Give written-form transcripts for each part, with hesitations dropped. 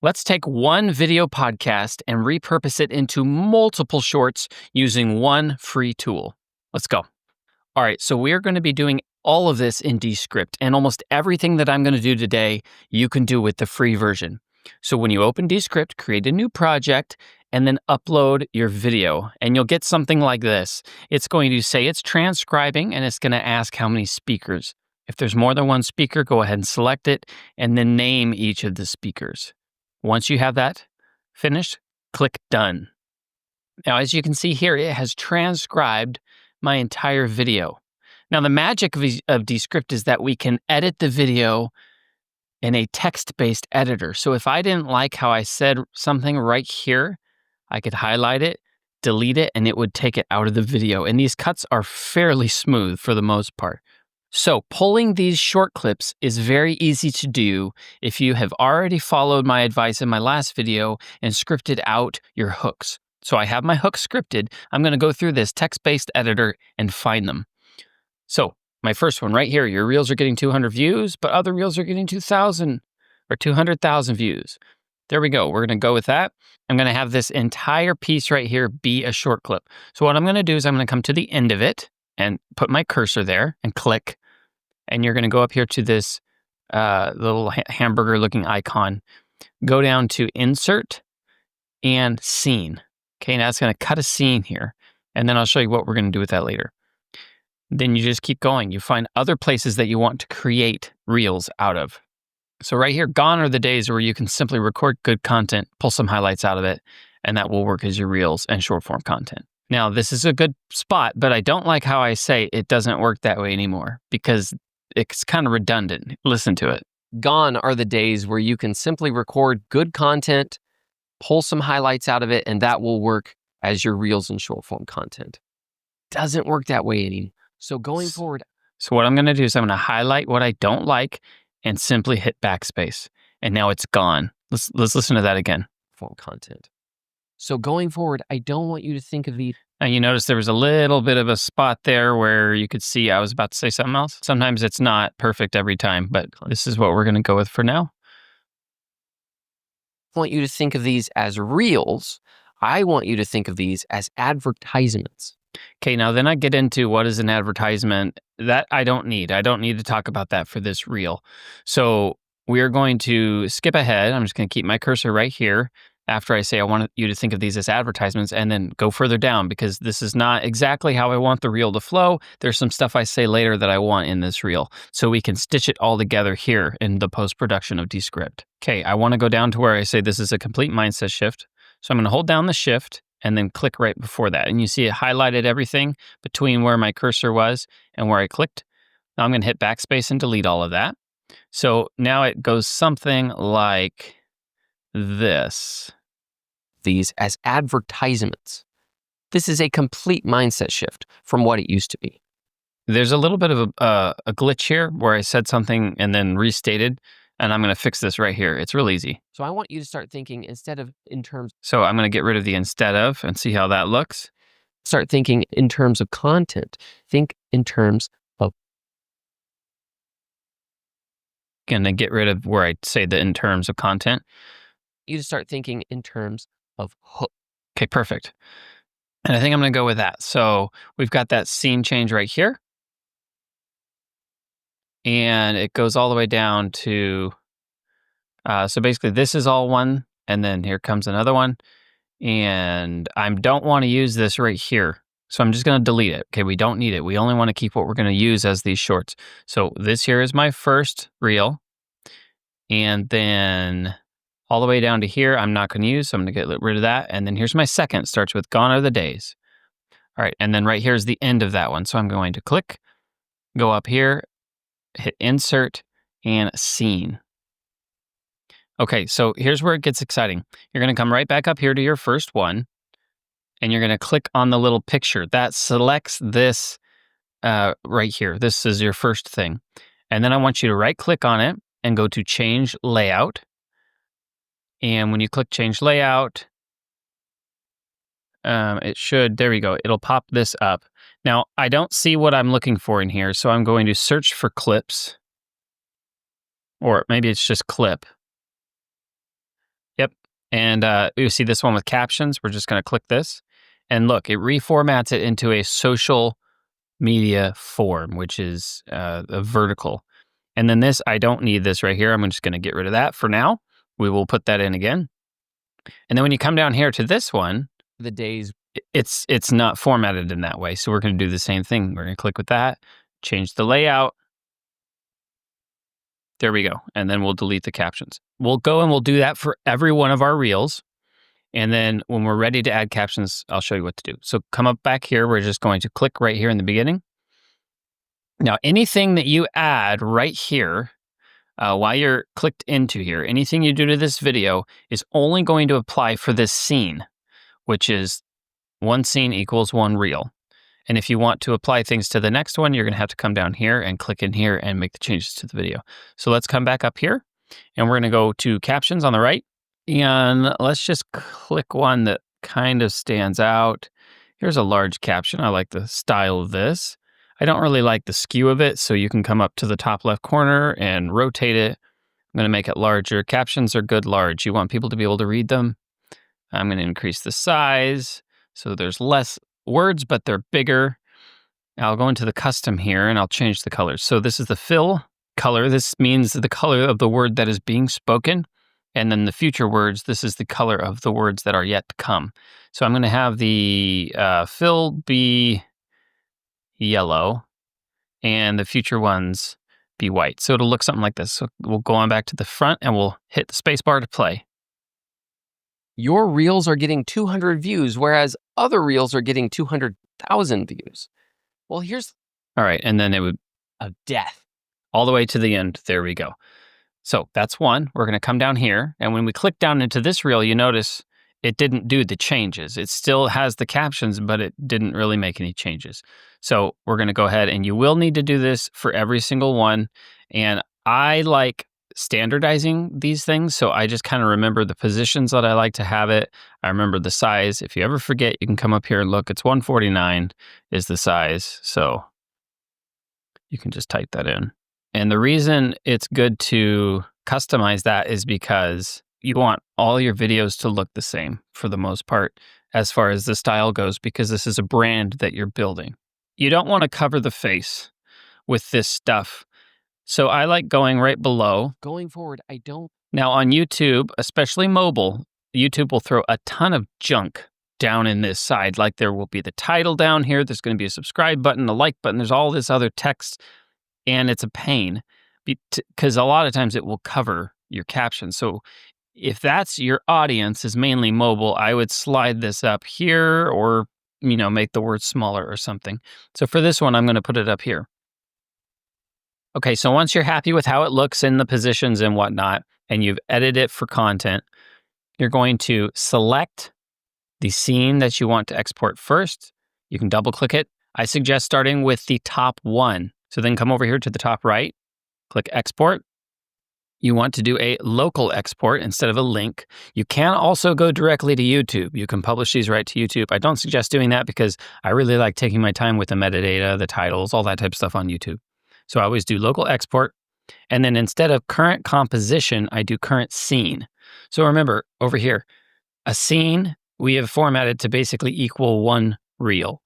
Let's take one video podcast and repurpose it into multiple shorts using one free tool. Let's go. All right, so we're going to be doing all of this in Descript, and almost everything that I'm going to do today, you can do with the free version. So when you open Descript, create a new project, and then upload your video, and you'll get something like this. It's going to say it's transcribing, and it's going to ask how many speakers. If there's more than one speaker, go ahead and select it, and then name each of the speakers. Once you have that finished, click Done. Now, as you can see here, it has transcribed my entire video. Now, the magic of Descript is that we can edit the video in a text-based editor. So if I didn't like how I said something right here, I could highlight it, delete it, and it would take it out of the video. And these cuts are fairly smooth for the most part. So pulling these short clips is very easy to do if you have already followed my advice in my last video and scripted out your hooks. So I have my hooks scripted. I'm going to go through this text-based editor and find them. So my first one right here, your reels are getting 200 views, but other reels are getting 2,000 or 200,000 views. There we go. We're going to go with that. I'm going to have this entire piece right here be a short clip. So what I'm going to do is I'm going to come to the end of it and put my cursor there and click. And you're going to go up here to this little hamburger looking icon. Go down to Insert and Scene. Okay, now it's going to cut a scene here. And then I'll show you what we're going to do with that later. Then you just keep going. You find other places that you want to create reels out of. So right here, gone are the days where you can simply record good content, pull some highlights out of it, and that will work as your reels and short form content. Now, this is a good spot, but I don't like how I say it doesn't work that way anymore because it's kind of redundant. Listen to it. Gone are the days where you can simply record good content, pull some highlights out of it, and that will work as your reels and short form content. Doesn't work that way anymore. So going forward. So what I'm going to do is I'm going to highlight what I don't like and simply hit backspace. And now it's gone. Let's listen to that again. Form content. So going forward, I don't want you to think of these. Now you notice there was a little bit of a spot there where you could see I was about to say something else. Sometimes it's not perfect every time, but this is what we're going to go with for now. I want you to think of these as reels. I want you to think of these as advertisements. Okay, now then I get into what is an advertisement. That I don't need. I don't need to talk about that for this reel. So we're going to skip ahead. I'm just going to keep my cursor right here after I say I want you to think of these as advertisements and then go further down because this is not exactly how I want the reel to flow. There's some stuff I say later that I want in this reel. So we can stitch it all together here in the post-production of Descript. Okay, I want to go down to where I say this is a complete mindset shift. So I'm going to hold down the shift and then click right before that. And you see it highlighted everything between where my cursor was and where I clicked. Now I'm going to hit backspace and delete all of that. So now it goes something like this. These as advertisements. This is a complete mindset shift from what it used to be. There's a little bit of a glitch here where I said something and then restated. And I'm going to fix this right here. It's real easy. So I want you to start thinking instead of in terms. So I'm going to get rid of the instead of and see how that looks. Start thinking in terms of content. Think in terms of. Going to get rid of where I say the in terms of content. You just start thinking in terms of hook. Okay, perfect. And I think I'm going to go with that. So we've got that scene change right here. And it goes all the way down to, so basically this is all one, and then here comes another one. And I don't want to use this right here. So I'm just going to delete it. Okay, we don't need it. We only want to keep what we're going to use as these shorts. So this here is my first reel. And then all the way down to here, I'm not going to use, so I'm going to get rid of that. And then here's my second, starts with Gone Are the Days. All right, and then right here is the end of that one. So I'm going to click, go up here, hit Insert and Scene. Okay, so here's where it gets exciting. You're going to come right back up here to your first one, and you're going to click on the little picture. That selects this right here. This is your first thing. And then I want you to right-click on it and go to Change Layout. And when you click Change Layout, it should, there we go, it'll pop this up. Now, I don't see what I'm looking for in here, so I'm going to search for clips, or maybe it's just clip. And you see this one with captions. We're just going to click this. And look, it reformats it into a social media form, which is a vertical. And then this, I don't need this right here. I'm just going to get rid of that for now. We will put that in again. And then when you come down here to this one, The days. it's not formatted in that way. So we're going to do the same thing. We're going to click with that, change the layout. There we go. And then we'll delete the captions. We'll go and we'll do that for every one of our reels. And then when we're ready to add captions, I'll show you what to do. So come up back here. We're just going to click right here in the beginning. Now, anything that you add right here, while you're clicked into here, anything you do to this video is only going to apply for this scene, which is one scene equals one reel. And if you want to apply things to the next one, you're going to have to come down here and click in here and make the changes to the video. So let's come back up here and we're going to go to captions on the right. And let's just click one that kind of stands out. Here's a large caption. I like the style of this. I don't really like the skew of it, so you can come up to the top left corner and rotate it. I'm going to make it larger. Captions are good large. You want people to be able to read them. I'm going to increase the size so there's less words, but they're bigger. I'll go into the custom here and I'll change the colors. So this is the fill color. This means the color of the word that is being spoken. And then the future words, this is the color of the words that are yet to come. So I'm going to have the fill be yellow and the future ones be white. So it'll look something like this. So we'll go on back to the front and we'll hit the space bar to play. Your reels are getting 200 views, whereas other reels are getting 200,000 views. Well, here's all right. And then it would a death all the way to the end. There we go. So that's one. We're going to come down here. And when we click down into this reel, you notice it didn't do the changes. It still has the captions, but it didn't really make any changes. So we're going to go ahead and you will need to do this for every single one. And I like standardizing these things. So I just kind of remember the positions that I like to have it. I remember the size. If you ever forget, you can come up here and look. It's 149 is the size. So you can just type that in. And the reason it's good to customize that is because you want all your videos to look the same for the most part as far as the style goes, because this is a brand that you're building. You don't want to cover the face with this stuff. So I like going right below. going forward. I don't. Now on YouTube, especially mobile, YouTube will throw a ton of junk down in this side. Like there will be the title down here. There's going to be a subscribe button, a like button. There's all this other text. And it's a pain because a lot of times it will cover your caption. So if that's your audience is mainly mobile, I would slide this up here or, make the words smaller or something. So for this one, I'm going to put it up here. Okay, so once you're happy with how it looks in the positions and whatnot, and you've edited it for content, you're going to select the scene that you want to export first. You can double click it. I suggest starting with the top one. So then come over here to the top right, click export. You want to do a local export instead of a link. You can also go directly to YouTube. You can publish these right to YouTube. I don't suggest doing that because I really like taking my time with the metadata, the titles, all that type of stuff on YouTube. So I always do local export. And then instead of current composition, I do current scene. So remember over here, a scene we have formatted to basically equal one reel.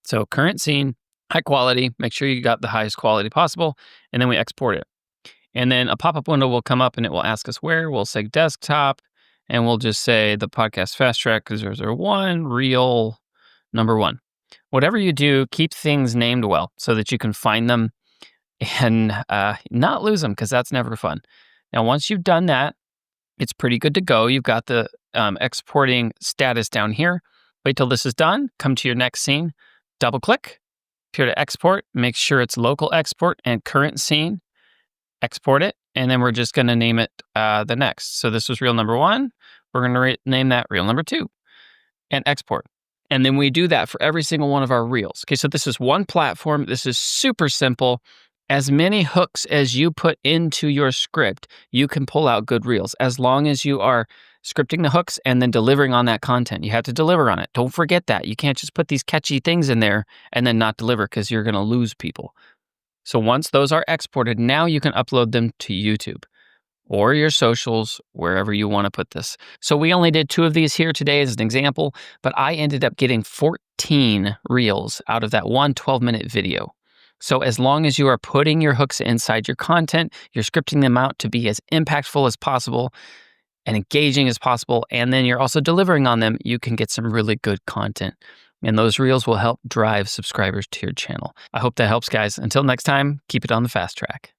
So current scene, high quality, make sure you got the highest quality possible, and then we export it. And then a pop-up window will come up and it will ask us where. We'll say desktop, and we'll just say the podcast fast track 001, reel number 1. Whatever you do, keep things named well so that you can find them and not lose them, because that's never fun. Now, once you've done that, it's pretty good to go. You've got the exporting status down here. Wait till this is done. Come to your next scene, double click. Here to export, make sure it's local export and current scene. Export it, and then we're just going to name it the next. So this was reel number 1. We're going to name that reel number 2 and export. And then we do that for every single one of our reels. Okay, so this is one platform. This is super simple. As many hooks as you put into your script, you can pull out good reels as long as you are scripting the hooks and then delivering on that content. You have to deliver on it. Don't forget that. You can't just put these catchy things in there and then not deliver, because you're going to lose people. So once those are exported, now you can upload them to YouTube. or your socials, wherever you want to put this. So we only did 2 of these here today as an example, but I ended up getting 14 reels out of that one 12-minute video. So as long as you are putting your hooks inside your content, you're scripting them out to be as impactful as possible and engaging as possible, and then you're also delivering on them, you can get some really good content. And those reels will help drive subscribers to your channel. I hope that helps, guys. Until next time, keep it on the fast track.